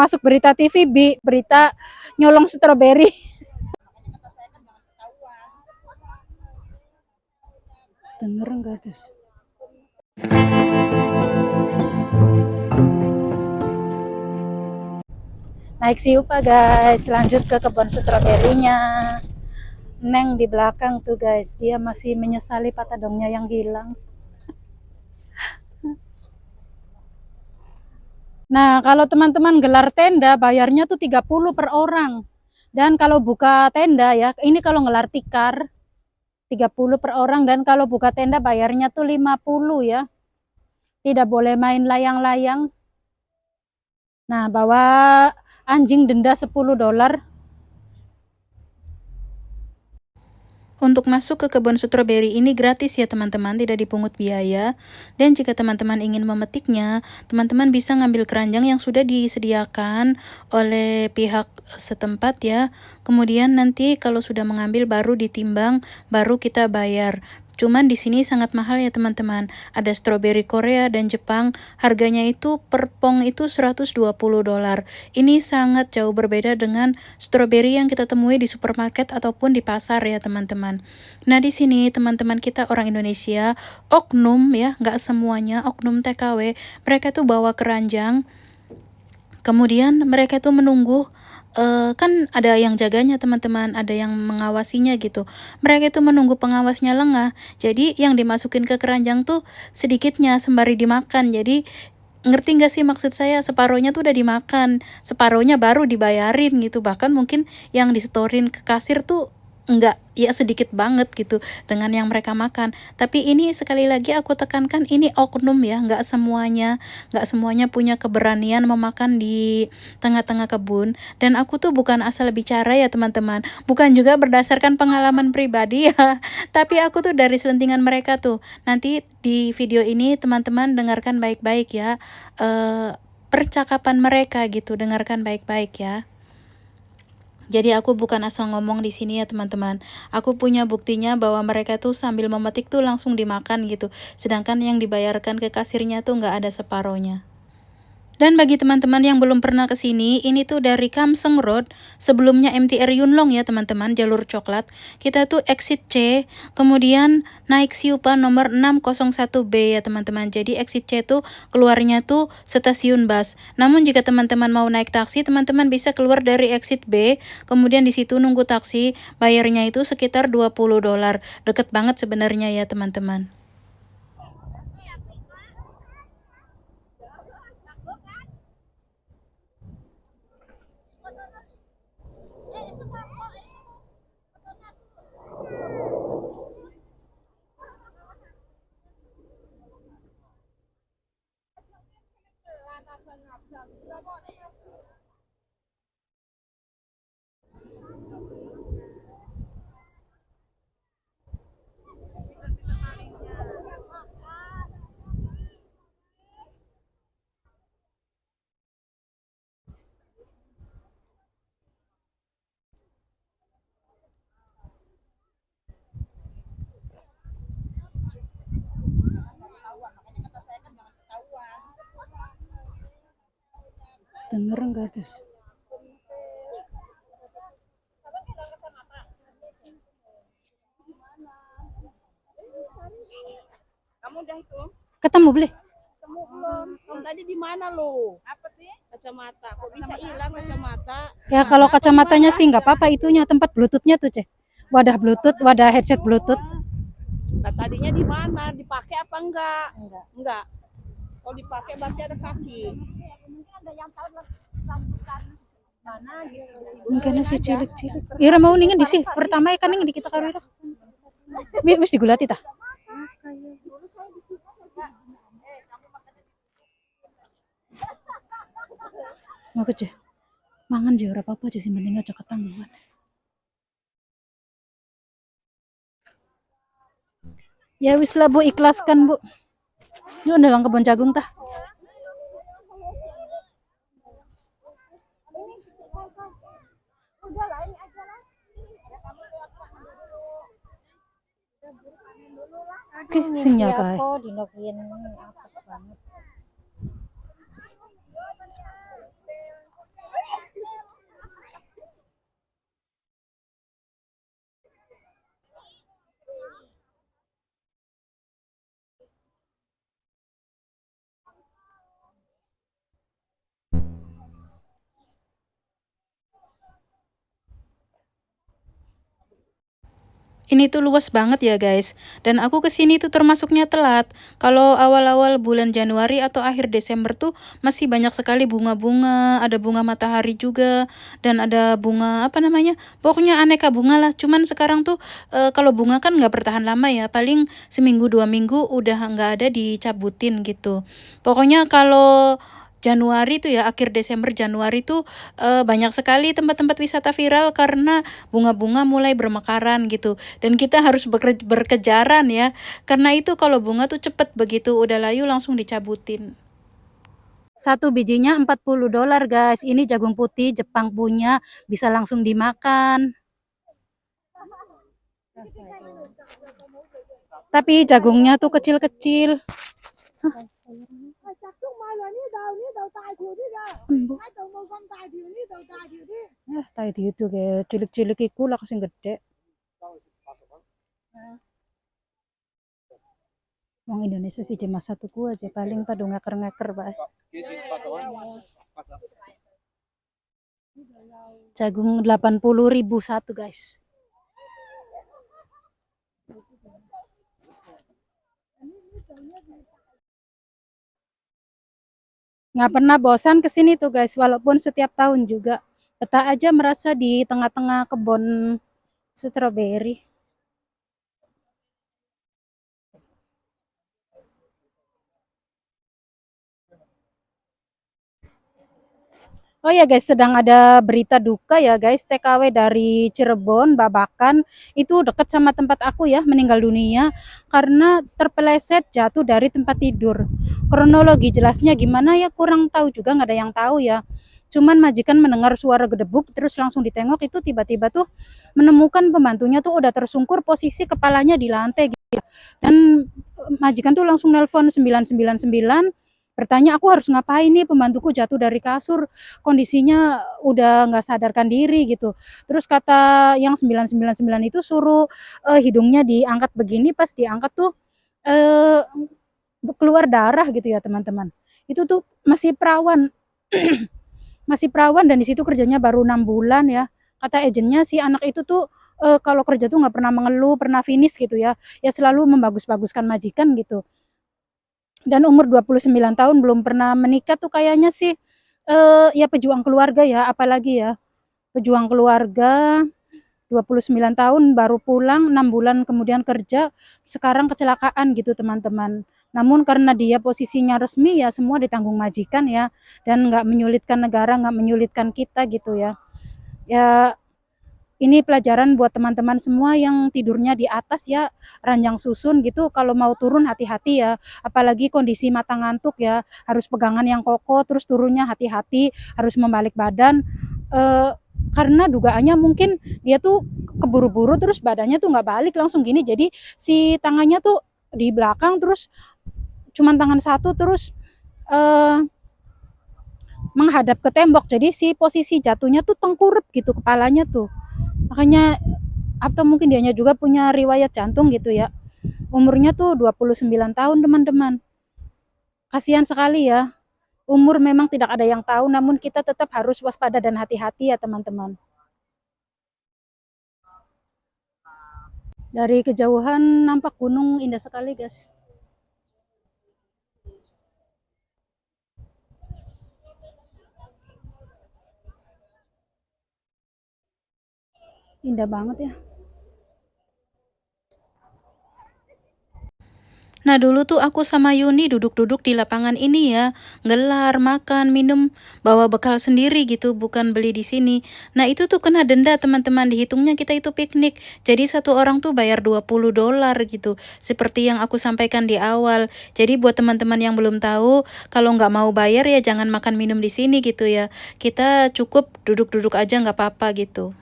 masuk berita TV, berita nyolong stroberi. Denger enggak guys? Naik siu pak guys, lanjut ke kebun stroberinya. Neng di belakang tuh guys, dia masih menyesali patadongnya yang hilang. Nah, kalau teman-teman gelar tenda, bayarnya tuh 30 per orang. Dan kalau buka tenda ya, ini kalau ngelar tikar, 30 per orang. Dan kalau buka tenda, bayarnya tuh 50 ya. Tidak boleh main layang-layang. Nah, bawa anjing denda $10. Untuk masuk ke kebun stroberi ini gratis ya teman-teman, tidak dipungut biaya. Dan jika teman-teman ingin memetiknya, teman-teman bisa ngambil keranjang yang sudah disediakan oleh pihak setempat ya. Kemudian nanti kalau sudah mengambil baru ditimbang, baru kita bayar. Cuman di sini sangat mahal ya teman-teman. Ada stroberi Korea dan Jepang, harganya itu per pong itu $120. Ini sangat jauh berbeda dengan stroberi yang kita temui di supermarket ataupun di pasar ya teman-teman. Nah di sini teman-teman kita orang Indonesia, oknum ya, nggak semuanya, oknum TKW, mereka tuh bawa keranjang. Kemudian mereka tuh menunggu, kan ada yang jaganya teman-teman, ada yang mengawasinya gitu. Mereka itu menunggu pengawasnya lengah. Jadi yang dimasukin ke keranjang tuh sedikitnya sembari dimakan. Jadi ngerti nggak sih maksud saya? Separohnya tuh udah dimakan, separohnya baru dibayarin gitu. Bahkan mungkin yang disetorin ke kasir tuh enggak, ya sedikit banget gitu dengan yang mereka makan. Tapi ini sekali lagi aku tekankan, ini oknum ya, nggak semuanya punya keberanian memakan di tengah-tengah kebun. Dan aku tuh bukan asal bicara ya teman-teman, bukan juga berdasarkan pengalaman pribadi ya, tapi aku tuh dari selentingan mereka tuh. Nanti di video ini teman-teman dengarkan baik-baik ya, percakapan mereka gitu, dengarkan baik-baik ya. Jadi aku bukan asal ngomong di sini ya teman-teman. Aku punya buktinya bahwa mereka tuh sambil memetik tuh langsung dimakan gitu. Sedangkan yang dibayarkan ke kasirnya tuh nggak ada separohnya. Dan bagi teman-teman yang belum pernah ke sini, ini tuh dari Kamseng Road, sebelumnya MTR Yunlong ya teman-teman, jalur coklat. Kita tuh exit C, kemudian naik Siupa nomor 601B ya teman-teman. Jadi exit C tuh keluarnya tuh stasiun bus. Namun jika teman-teman mau naik taksi, teman-teman bisa keluar dari exit B, kemudian di situ nunggu taksi, bayarnya itu sekitar $20. Deket banget sebenarnya ya teman-teman. Denger enggak guys? Kamu udah itu? Ketemu beli? Ketemu belum? Kamu tadi di mana lo? Apa sih? Kacamata. Kok bisa hilang kacamata? Ya kalau kacamatanya sih nggak apa-apa, itunya tempat bluetoothnya tuh ceh. Wadah bluetooth, wadah headset bluetooth. Nah tadinya di mana? Dipakai apa enggak? Enggak. Kalau dipakai berarti ada kaki. Mungkin ada yang tahu lanjutan mana gitu. Ini karena si cilik-cilik. Ira mau ningin di sih. Pertama kan ningin di kita karo Ira. Mesti digulati tah. Mau ke ceh. Mangan je ora apa-apa sih penting aja ketanggungan. Ya wis lah Bu, ikhlaskan Bu. Yuk dalam kebun jagung tah. Oke, sinyal kae. Ini tuh luas banget ya guys, dan aku kesini tuh termasuknya telat. Kalau awal-awal bulan Januari atau akhir Desember tuh masih banyak sekali bunga-bunga, ada bunga matahari juga, dan ada bunga apa namanya, pokoknya aneka bunga lah. Cuman sekarang tuh kalau bunga kan nggak bertahan lama ya, paling seminggu 2 minggu udah nggak ada, dicabutin gitu. Pokoknya kalau Januari tuh ya, akhir Desember Januari tuh banyak sekali tempat-tempat wisata viral karena bunga-bunga mulai bermekaran gitu. Dan kita harus berkejaran ya. Karena itu kalau bunga tuh cepet, begitu udah layu langsung dicabutin. Satu bijinya $40 guys. Ini jagung putih Jepang punya, bisa langsung dimakan. Tapi jagungnya tuh kecil-kecil. Ya, tadi itu kayak cilik-cilik iku lah kasih gede. Wong Indonesia sih cuma satu ku aja paling pada ngaker-ngaker Pak. Jagung 80.000 satu guys. Nggak pernah bosan kesini tuh guys, walaupun setiap tahun juga. Betah aja merasa di tengah-tengah kebun stroberi. Oh ya guys, sedang ada berita duka ya guys, TKW dari Cirebon, Babakan, itu dekat sama tempat aku ya, meninggal dunia karena terpeleset jatuh dari tempat tidur. Kronologi jelasnya gimana ya kurang tahu juga, nggak ada yang tahu ya. Cuman majikan mendengar suara gedebuk, terus langsung ditengok, itu tiba-tiba tuh menemukan pembantunya tuh udah tersungkur, posisi kepalanya di lantai gitu ya. Dan majikan tuh langsung nelpon 999, bertanya aku harus ngapain nih, pembantuku jatuh dari kasur, kondisinya udah nggak sadarkan diri gitu. Terus kata yang 999 itu suruh hidungnya diangkat begini, pas diangkat tuh eh, keluar darah gitu ya teman-teman. Itu tuh masih perawan, masih perawan dan di situ kerjanya baru 6 bulan ya. Kata agennya si anak itu tuh kalau kerja tuh nggak pernah mengeluh, pernah finish gitu ya. Ya selalu membagus-baguskan majikan gitu. Dan umur 29 tahun belum pernah menikah tuh kayaknya sih ya pejuang keluarga ya, apalagi ya. Pejuang keluarga, 29 tahun baru pulang, 6 bulan kemudian kerja, sekarang kecelakaan gitu teman-teman. Namun karena dia posisinya resmi ya semua ditanggung majikan ya, dan nggak menyulitkan negara, nggak menyulitkan kita gitu ya. Ya ini pelajaran buat teman-teman semua yang tidurnya di atas ya, ranjang susun gitu, kalau mau turun hati-hati ya, apalagi kondisi mata ngantuk ya, harus pegangan yang kokoh, terus turunnya hati-hati, harus membalik badan, karena dugaannya mungkin dia tuh keburu-buru terus badannya tuh nggak balik langsung gini, jadi si tangannya tuh di belakang terus cuman tangan satu terus menghadap ke tembok, jadi si posisi jatuhnya tuh tengkurap gitu kepalanya tuh. Makanya atau mungkin dianya juga punya riwayat jantung gitu ya. Umurnya tuh 29 tahun teman-teman. Kasihan sekali ya. Umur memang tidak ada yang tahu, namun kita tetap harus waspada dan hati-hati ya teman-teman. Dari kejauhan nampak gunung indah sekali guys. Indah banget ya. Nah dulu tuh aku sama Yuni duduk-duduk di lapangan ini ya, gelar, makan, minum, bawa bekal sendiri gitu, bukan beli di sini. Nah itu tuh kena denda teman-teman, dihitungnya kita itu piknik. Jadi satu orang tuh bayar $20 gitu, seperti yang aku sampaikan di awal. Jadi buat teman-teman yang belum tahu, kalau nggak mau bayar ya jangan makan minum di sini gitu ya. Kita cukup duduk-duduk aja nggak apa-apa gitu.